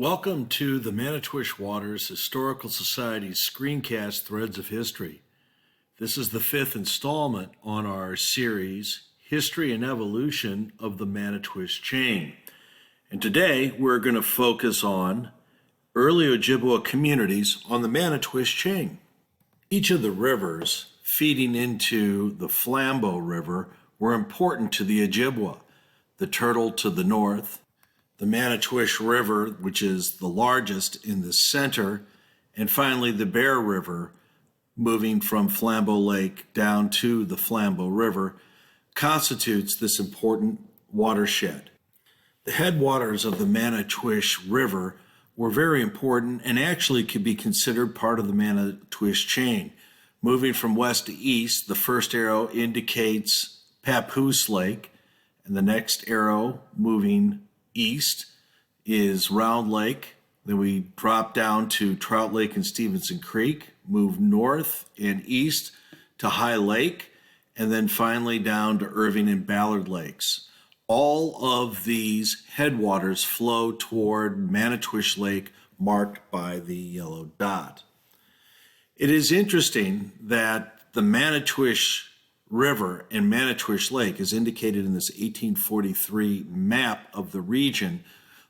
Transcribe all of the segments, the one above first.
Welcome to the Manitowish Waters Historical Society's screencast Threads of History. This is the fifth installment on our series, History and Evolution of the Manitowish Chain. And today we're going to focus on early Ojibwa communities on the Manitowish Chain. Each of the rivers feeding into the Flambeau River were important to the Ojibwa. The Turtle to the north, the Manitowish River, which is the largest in the center, and finally the Bear River, moving from Flambeau Lake down to the Flambeau River, constitutes this important watershed. The headwaters of the Manitowish River were very important and actually could be considered part of the Manitowish Chain. Moving from west to east, the first arrow indicates Papoose Lake, and the next arrow moving east is Round Lake. Then we drop down to Trout Lake and Stevenson Creek, move north and east to High Lake, and then finally down to Irving and Ballard Lakes. All of these headwaters flow toward Manitowish Lake, marked by the yellow dot. It is interesting that the Manitowish River and Manitowish Lake, as indicated in this 1843 map of the region,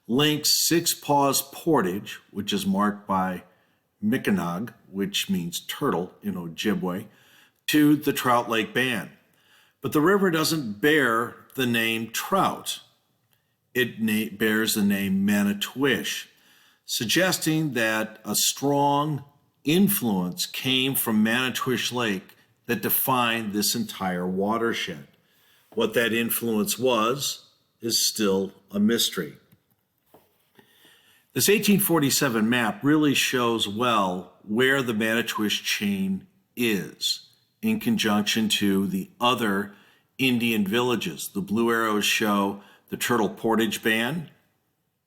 links Six Paws Portage, which is marked by Mickenog, which means turtle in Ojibwe, to the Trout Lake Band. But the river doesn't bear the name Trout. It bears the name Manitowish, suggesting that a strong influence came from Manitowish Lake that defined this entire watershed. What that influence was is still a mystery. This 1847 map really shows well where the Manitowish Chain is in conjunction to the other Indian villages. The blue arrows show the Turtle Portage Band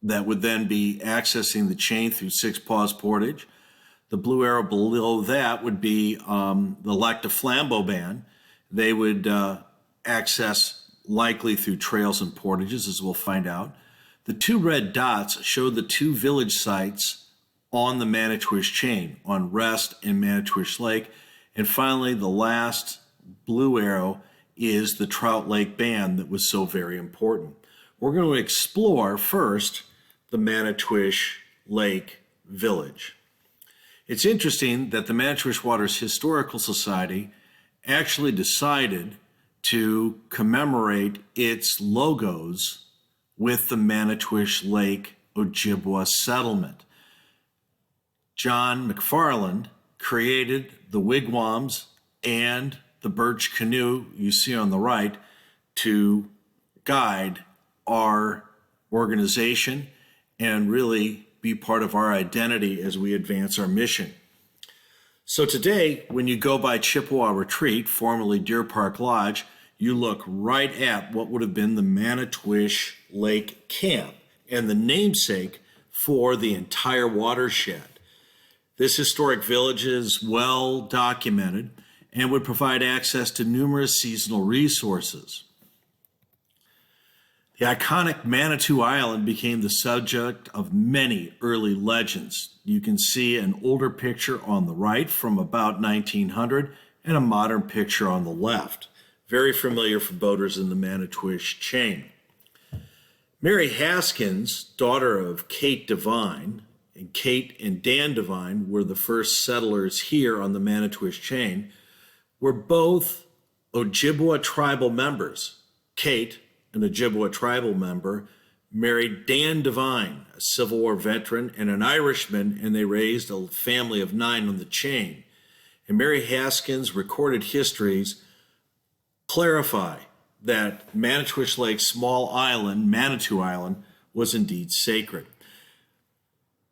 that would then be accessing the chain through Six Paws Portage. The blue arrow below that would be the Lac de Flambeau Band. They would access likely through trails and portages, as we'll find out. The two red dots show the two village sites on the Manitowish Chain, on Rest and Manitowish Lake. And finally, the last blue arrow is the Trout Lake Band that was so very important. We're going to explore first the Manitowish Lake Village. It's interesting that the Manitowish Waters Historical Society actually decided to commemorate its logos with the Manitowish Lake Ojibwa settlement. John McFarland created the wigwams and the birch canoe you see on the right to guide our organization and really be part of our identity as we advance our mission. So today, when you go by Chippewa Retreat, formerly Deer Park Lodge, you look right at what would have been the Manitowish Lake Camp and the namesake for the entire watershed. This historic village is well documented and would provide access to numerous seasonal resources. The iconic Manitou Island became the subject of many early legends. You can see an older picture on the right from about 1900 and a modern picture on the left. Very familiar for boaters in the Manitowish Chain. Mary Haskins, daughter of Kate Devine, and Kate and Dan Devine were the first settlers here on the Manitowish Chain, were both Ojibwa tribal members. Kate, an Ojibwa tribal member, married Dan Devine, a Civil War veteran and an Irishman, and they raised a family of 9 on the chain. And Mary Haskins' recorded histories clarify that Manitowish Lake's small island, Manitou Island, was indeed sacred.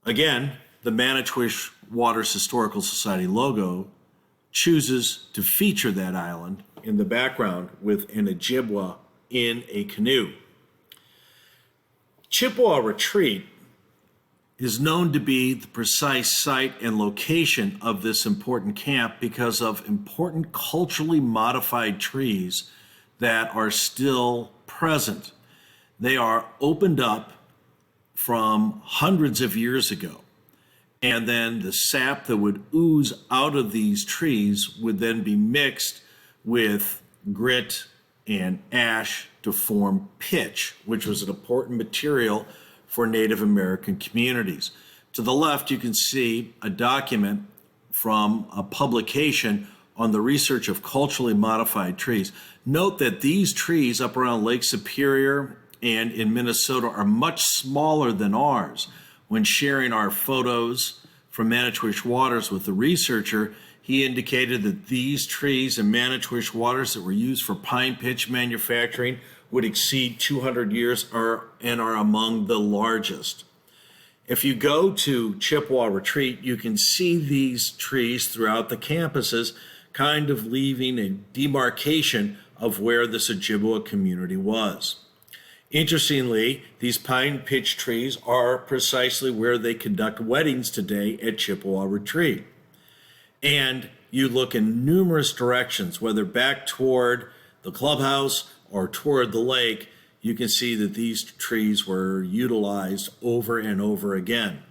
Again, the Manitowish Waters Historical Society logo chooses to feature that island in the background with an Ojibwa in a canoe. Chippewa Retreat is known to be the precise site and location of this important camp because of important culturally modified trees that are still present. They are opened up from hundreds of years ago. And then the sap that would ooze out of these trees would then be mixed with grit and ash to form pitch, which was an important material for Native American communities. To the left, you can see a document from a publication on the research of culturally modified trees. Note that these trees up around Lake Superior and in Minnesota are much smaller than ours. When sharing our photos from Manitowish Waters with the researcher, he indicated that these trees in Manitowish Waters that were used for pine pitch manufacturing would exceed 200 years and are among the largest. If you go to Chippewa Retreat, you can see these trees throughout the campuses, kind of leaving a demarcation of where this Ojibwa community was. Interestingly, these pine pitch trees are precisely where they conduct weddings today at Chippewa Retreat. And you look in numerous directions, whether back toward the clubhouse or toward the lake, you can see that these trees were utilized over and over again.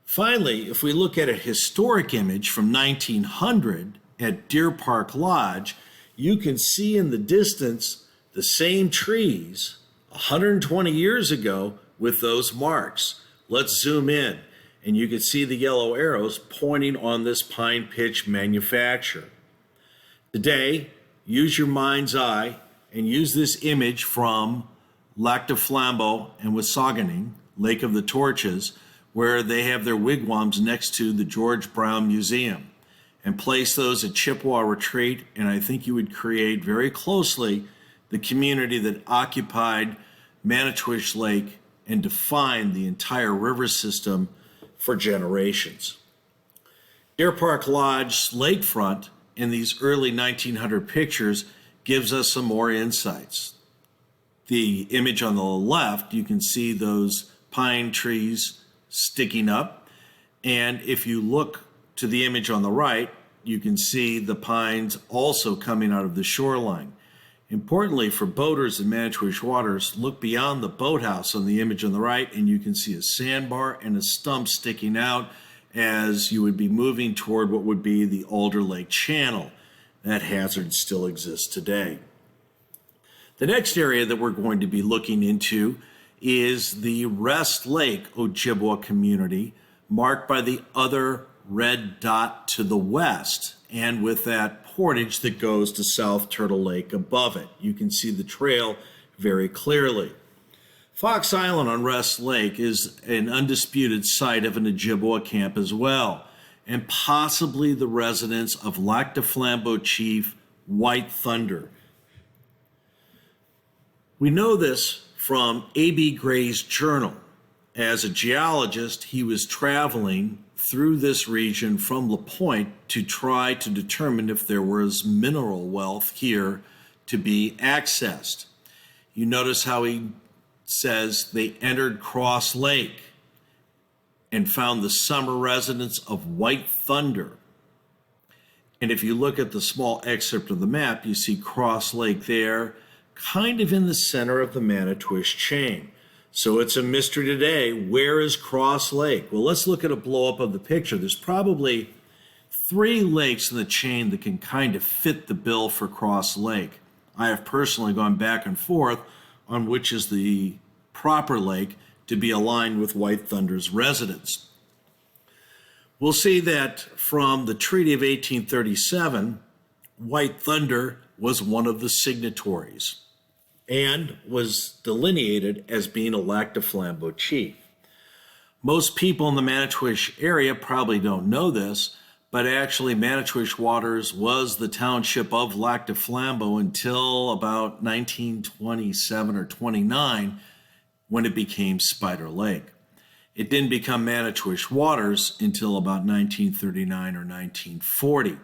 Finally, if we look at a historic image from 1900 at Deer Park Lodge, you can see in the distance the same trees 120 years ago with those marks. Let's zoom in, and you can see the yellow arrows pointing on this pine pitch manufacture. Today, use your mind's eye and use this image from Lac de Flambeau and Wasaganing, Lake of the Torches, where they have their wigwams next to the George Brown Museum, and place those at Chippewa Retreat, and I think you would create very closely the community that occupied Manitowish Lake and defined the entire river system for generations. Deer Park Lodge's lakefront in these early 1900 pictures gives us some more insights. The image on the left, you can see those pine trees sticking up, and if you look to the image on the right, you can see the pines also coming out of the shoreline. Importantly, for boaters in Manitowish Waters, look beyond the boathouse on the image on the right, and you can see a sandbar and a stump sticking out as you would be moving toward what would be the Alder Lake Channel. That hazard still exists today. The next area that we're going to be looking into is the Rest Lake Ojibwa community, marked by the other red dot to the west, and with that portage that goes to South Turtle Lake above it. You can see the trail very clearly. Fox Island on Rest Lake is an undisputed site of an Ojibwa camp as well, and possibly the residence of Lac de Flambeau chief White Thunder. We know this from A.B. Gray's journal. As a geologist, he was traveling through this region from La Pointe to try to determine if there was mineral wealth here to be accessed. You notice how he says they entered Cross Lake and found the summer residence of White Thunder. And if you look at the small excerpt of the map, you see Cross Lake there, kind of in the center of the Manitowish Chain. So it's a mystery today. Where is Cross Lake? Well, let's look at a blow-up of the picture. There's probably 3 lakes in the chain that can kind of fit the bill for Cross Lake. I have personally gone back and forth on which is the proper lake to be aligned with White Thunder's residence. We'll see that from the Treaty of 1837, White Thunder was one of the signatories and was delineated as being a Lac de Flambeau chief. Most people in the Manitowish area probably don't know this, but actually Manitowish Waters was the township of Lac de Flambeau until about 1927 or 29, when it became Spider Lake. It didn't become Manitowish Waters until about 1939 or 1940.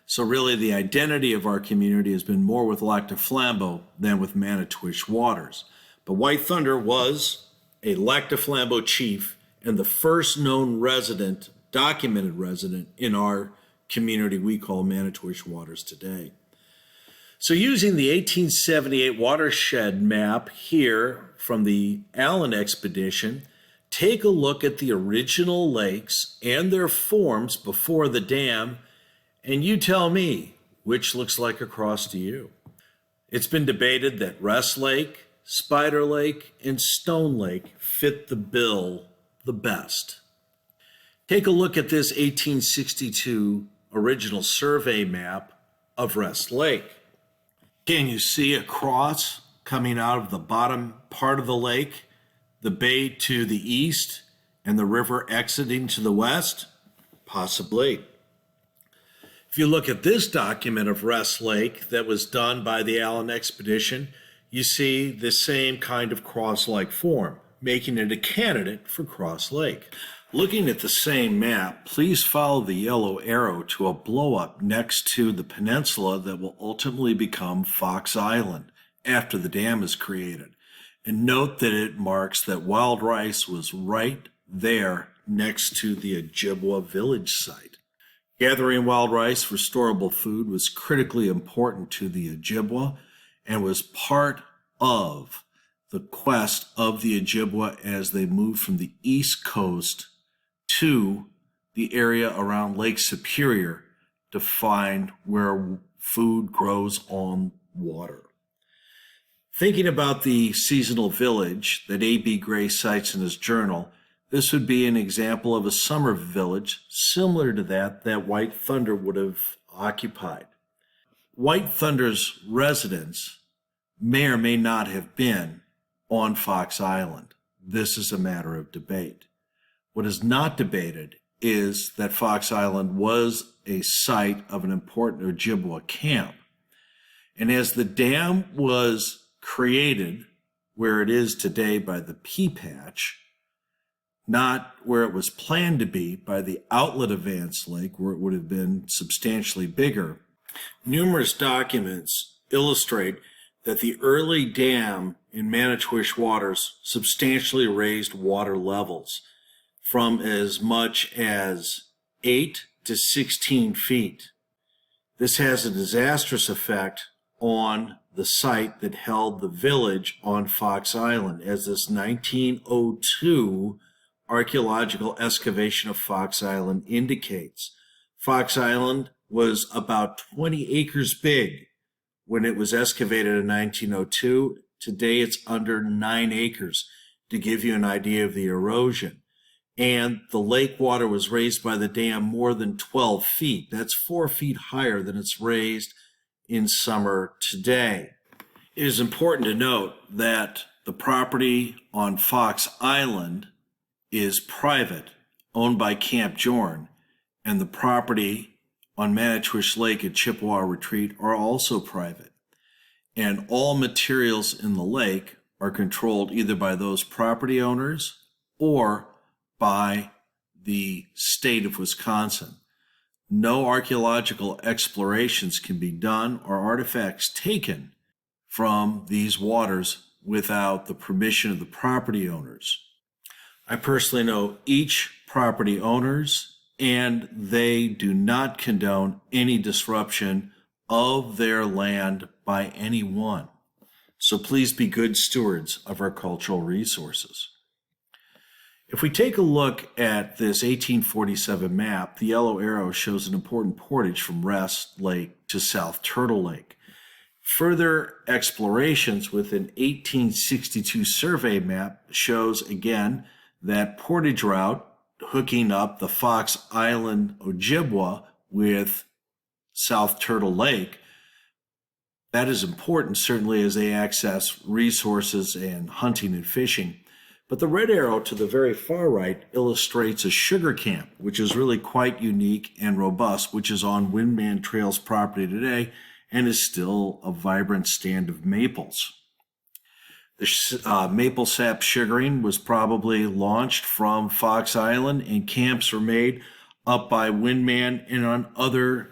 So really the identity of our community has been more with Lac de Flambeau than with Manitowish Waters. But White Thunder was a Lac de Flambeau chief and the first known resident, documented resident, in our community we call Manitowish Waters today. So using the 1878 watershed map here from the Allen expedition, take a look at the original lakes and their forms before the dam, and you tell me which looks like a cross to you. It's been debated that Rest Lake, Spider Lake, and Stone Lake fit the bill the best. Take a look at this 1862 original survey map of Rest Lake. Can you see a cross coming out of the bottom part of the lake, the bay to the east, and the river exiting to the west? Possibly. If you look at this document of Rest Lake that was done by the Allen expedition, you see the same kind of cross-like form, making it a candidate for Cross Lake. Looking at the same map, please follow the yellow arrow to a blow-up next to the peninsula that will ultimately become Fox Island after the dam is created. And note that it marks that wild rice was right there next to the Ojibwa village site. Gathering wild rice for storable food was critically important to the Ojibwa and was part of the quest of the Ojibwa as they moved from the east coast to the area around Lake Superior to find where food grows on water. Thinking about the seasonal village that A.B. Gray cites in his journal, this would be an example of a summer village similar to that White Thunder would have occupied. White Thunder's residence may or may not have been on Fox Island. This is a matter of debate. What is not debated is that Fox Island was a site of an important Ojibwa camp. And as the dam was created where it is today by the Pea Patch, not where it was planned to be by the outlet of Vance Lake, where it would have been substantially bigger, numerous documents illustrate that the early dam in Manitowish waters substantially raised water levels from as much as 8 to 16 feet. This has a disastrous effect on the site that held the village on Fox Island, as this 1902 archaeological excavation of Fox Island indicates. Fox Island was about 20 acres big when it was excavated in 1902. Today it's under 9 acres, to give you an idea of the erosion. And the lake water was raised by the dam more than 12 feet. That's 4 feet higher than it's raised in summer today. It is important to note that the property on Fox Island is private, owned by Camp Jorn, and the property on Manitowish Lake at Chippewa Retreat are also private. And all materials in the lake are controlled either by those property owners or by the state of Wisconsin. No archaeological explorations can be done or artifacts taken from these waters without the permission of the property owners. I personally know each property owners, and they do not condone any disruption of their land by anyone. So please be good stewards of our cultural resources. If we take a look at this 1847 map, the yellow arrow shows an important portage from Rest Lake to South Turtle Lake. Further explorations with an 1862 survey map shows again that portage route hooking up the Fox Island Ojibwa with South Turtle Lake. That is important, certainly, as they access resources and hunting and fishing. But the red arrow to the very far right illustrates a sugar camp, which is really quite unique and robust, which is on Windman Trails property today and is still a vibrant stand of maples. The maple sap sugaring was probably launched from Fox Island, and camps were made up by Windman and on other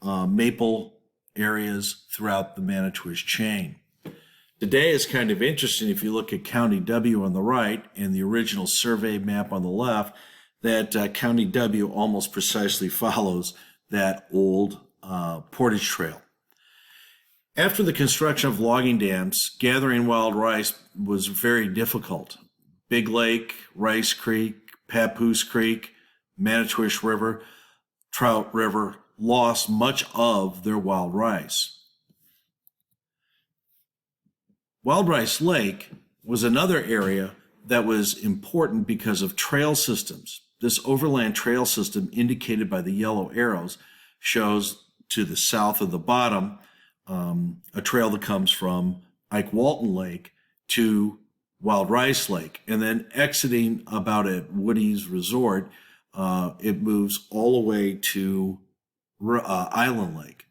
maple areas throughout the Manitowish Chain. Today is kind of interesting if you look at County W on the right and the original survey map on the left, that County W almost precisely follows that old portage trail. After the construction of logging dams, gathering wild rice was very difficult. Big Lake, Rice Creek, Papoose Creek, Manitowish River, Trout River lost much of their wild rice. Wild Rice Lake was another area that was important because of trail systems. This overland trail system, indicated by the yellow arrows, shows to the south of the bottom a trail that comes from Ike Walton Lake to Wild Rice Lake, and then exiting about at Woody's Resort, it moves all the way to Island Lake.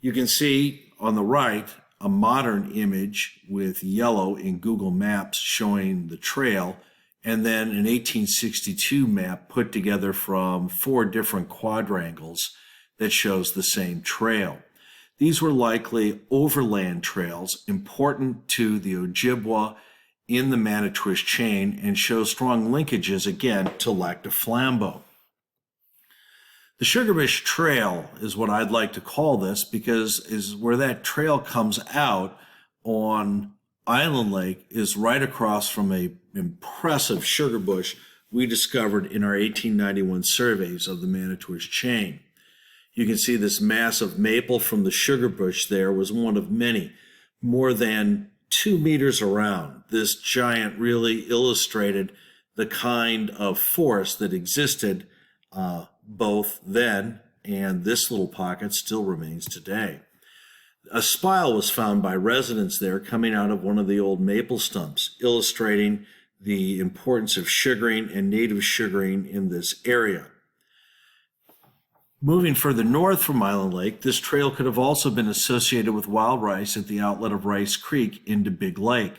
You can see on the right a modern image with yellow in Google Maps showing the trail, and then an 1862 map put together from 4 different quadrangles that shows the same trail. These were likely overland trails important to the Ojibwa in the Manitowish Chain and show strong linkages again to Lac de Flambeau. The Sugarbush Trail is what I'd like to call this, because is where that trail comes out on Island Lake is right across from a impressive sugarbush we discovered in our 1891 surveys of the Manitowish Chain. You can see this massive maple from the Sugarbush there was one of many, more than 2 meters around. This giant really illustrated the kind of forest that existed both then, and this little pocket still remains today. A spile was found by residents there coming out of one of the old maple stumps, illustrating the importance of sugaring and native sugaring in this area. Moving further north from Island Lake, this trail could have also been associated with wild rice at the outlet of Rice Creek into Big Lake.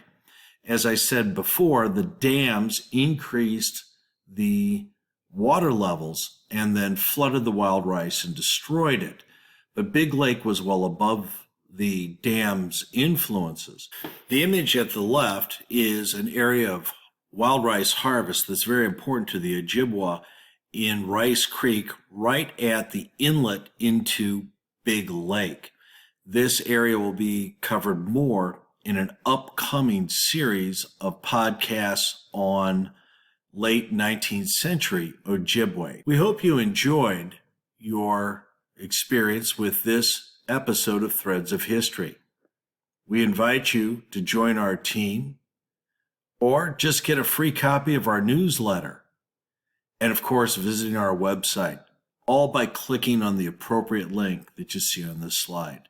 As I said before, the dams increased the water levels and then flooded the wild rice and destroyed it. But Big Lake was well above the dam's influences. The image at the left is an area of wild rice harvest that's very important to the Ojibwa in Rice Creek, right at the inlet into Big Lake. This area will be covered more in an upcoming series of podcasts on late 19th century Ojibwe. We hope you enjoyed your experience with this episode of Threads of History. We invite you to join our team or just get a free copy of our newsletter. And of course, visiting our website, all by clicking on the appropriate link that you see on this slide.